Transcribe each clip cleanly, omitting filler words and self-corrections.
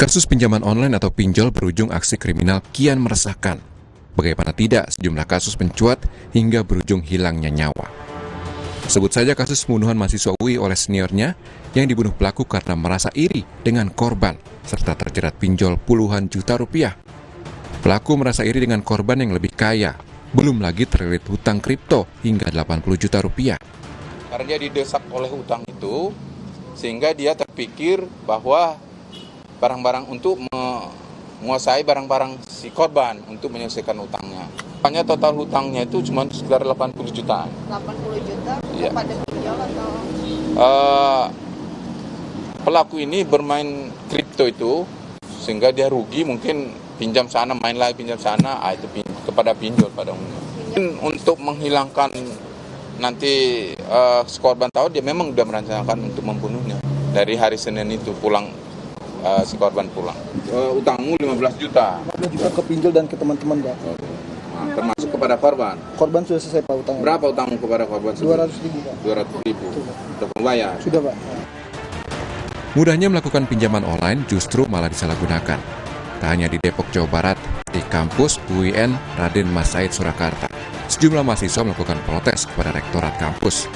Kasus pinjaman online atau pinjol berujung aksi kriminal kian meresahkan. Bagaimana tidak, sejumlah kasus mencuat hingga berujung hilangnya nyawa. Sebut saja kasus pembunuhan mahasiswa UI oleh seniornya yang dibunuh pelaku karena merasa iri dengan korban, serta terjerat pinjol puluhan juta rupiah. Pelaku merasa iri dengan korban yang lebih kaya, belum lagi terlilit hutang kripto hingga 80 juta rupiah. Karena dia didesak oleh hutang itu, sehingga dia terpikir bahwa barang-barang untuk menguasai barang-barang si korban untuk menyelesaikan hutangnya. Hanya total hutangnya itu cuma sekitar 80 jutaan. 80 juta ya. Pada pinjol atau? Pelaku ini bermain kripto itu, sehingga dia rugi, mungkin pinjam sana, main lagi pinjam sana, itu kepada pinjol pada umumnya. Untuk menghilangkan nanti si korban tahu dia memang sudah merencanakan untuk membunuhnya. Dari hari Senin itu pulang. Si korban pulang. Utangmu 15 juta. 15 juta ke pinjol dan ke teman-teman, Pak. Nah, termasuk kepada korban. Korban sudah selesai, Pak, utangnya. Berapa utangmu kepada korban? 200.000, Pak. 200.000. Sudah membayar? Sudah, Pak. Mudahnya melakukan pinjaman online justru malah disalahgunakan. Tak hanya di Depok, Jawa Barat, di kampus UIN Raden Mas Said Surakarta, sejumlah mahasiswa melakukan protes kepada rektorat kampus.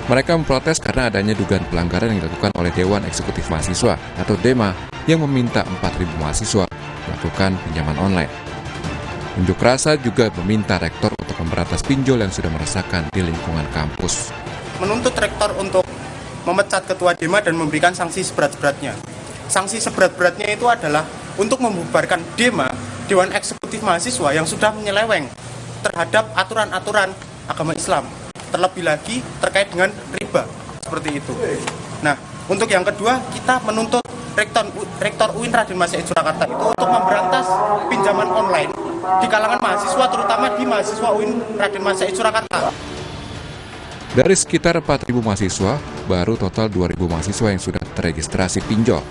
Mereka memprotes karena adanya dugaan pelanggaran yang dilakukan oleh Dewan Eksekutif Mahasiswa atau DEMA yang meminta 4.000 mahasiswa melakukan pinjaman online. Unjuk rasa juga meminta rektor untuk memberantas pinjol yang sudah meresahkan di lingkungan kampus. Menuntut rektor untuk memecat ketua DEMA dan memberikan sanksi seberat-beratnya. Sanksi seberat-beratnya itu adalah untuk membubarkan DEMA, Dewan Eksekutif Mahasiswa, yang sudah menyeleweng terhadap aturan-aturan agama Islam. Terlebih lagi terkait dengan riba, seperti itu. Nah, untuk yang kedua, kita menuntut Rektor UIN Raden Mas Said Surakarta itu untuk memberantas pinjaman online di kalangan mahasiswa, terutama di mahasiswa UIN Raden Mas Said Surakarta. Dari sekitar 4.000 mahasiswa, baru total 2.000 mahasiswa yang sudah terregistrasi pinjol.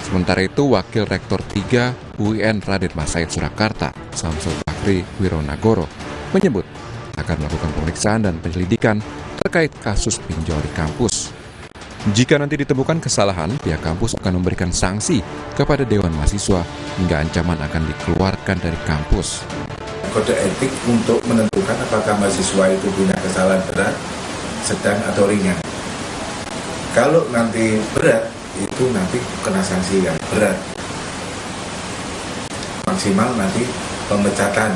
Sementara itu, Wakil Rektor 3 UIN Raden Mas Said Surakarta, Samsul Bakri Wironagoro, menyebut akan melakukan pemeriksaan dan penyelidikan terkait kasus pinjol di kampus. Jika nanti ditemukan kesalahan, pihak kampus akan memberikan sanksi kepada Dewan Mahasiswa hingga ancaman akan dikeluarkan dari kampus. Kode etik untuk menentukan apakah mahasiswa itu punya kesalahan berat, sedang atau ringan. Kalau nanti berat, itu nanti kena sanksi yang berat. Maksimal nanti pemecatan.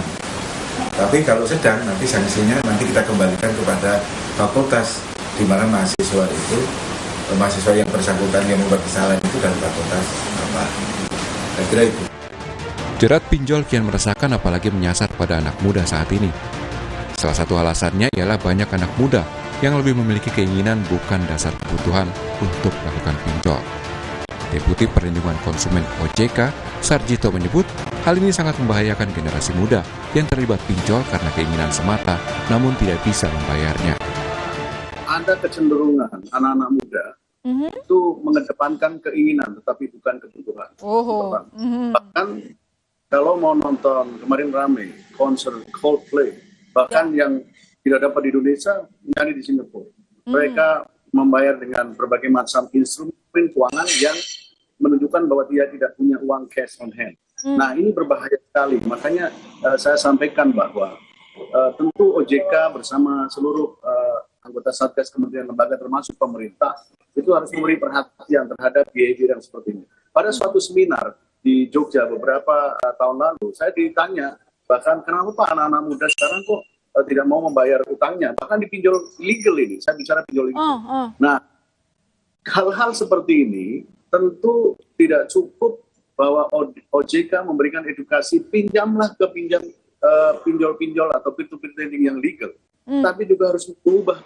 Tapi kalau sedang, nanti sanksinya nanti kita kembalikan kepada fakultas, di mana mahasiswa yang bersangkutan yang membuat kesalahan itu dari fakultas apa. Saya kira itu. Jerat pinjol kian meresahkan apalagi menyasar pada anak muda saat ini. Salah satu alasannya ialah banyak anak muda yang lebih memiliki keinginan bukan dasar kebutuhan untuk melakukan pinjol. Deputi Perlindungan Konsumen OJK, Sarjito menyebut, hal ini sangat membahayakan generasi muda yang terlibat pinjol karena keinginan semata, namun tidak bisa membayarnya. Ada kecenderungan anak-anak muda itu mengedepankan keinginan, tetapi bukan kebutuhan. Bahkan kalau mau nonton, kemarin ramai, konser Coldplay, bahkan yang tidak dapat di Indonesia, nyanyi di Singapura. Mereka membayar dengan berbagai macam instrumen keuangan yang menunjukkan bahwa dia tidak punya uang cash on hand. Nah, ini berbahaya sekali. Makanya saya sampaikan bahwa tentu OJK bersama seluruh anggota Satgas Kementerian Lembaga termasuk pemerintah itu harus memberi perhatian terhadap behavior yang seperti ini. Pada suatu seminar di Jogja beberapa tahun lalu, saya ditanya bahkan kenapa Pak anak-anak muda sekarang kok tidak mau membayar utangnya, bahkan dipinjol legal ini. Saya bicara pinjol legal. Nah, hal-hal seperti ini tentu tidak cukup bahwa OJK memberikan edukasi pinjamlah ke pinjol-pinjol atau peer-to-peer lending yang legal, tapi juga harus mengubah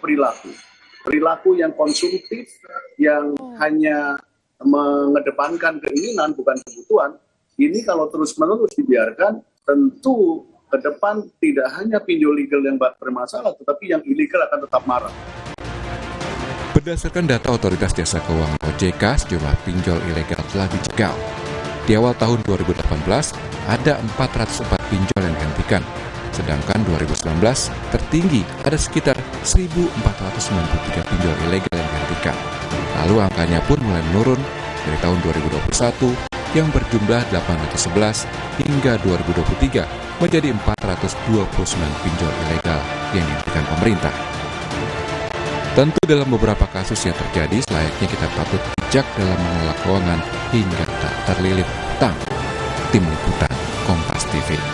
perilaku yang konsumtif, yang hanya mengedepankan keinginan bukan kebutuhan. Ini kalau terus-menerus dibiarkan, tentu ke depan tidak hanya pinjol legal yang bermasalah, tetapi yang ilegal akan tetap marah. Berdasarkan data Otoritas Jasa Keuangan OJK, sejumlah pinjol ilegal telah dijegal. Di awal tahun 2018, ada 404 pinjol yang dihentikan. Sedangkan 2019 tertinggi ada sekitar 1.493 pinjol ilegal yang dihentikan. Lalu angkanya pun mulai menurun dari tahun 2021 yang berjumlah 811 hingga 2023 menjadi 429 pinjol ilegal yang dihentikan pemerintah. Tentu dalam beberapa kasus yang terjadi, selayaknya kita patut bijak dalam mengelola keuangan hingga tak terlilit utang. Tim Liputan Kompas TV.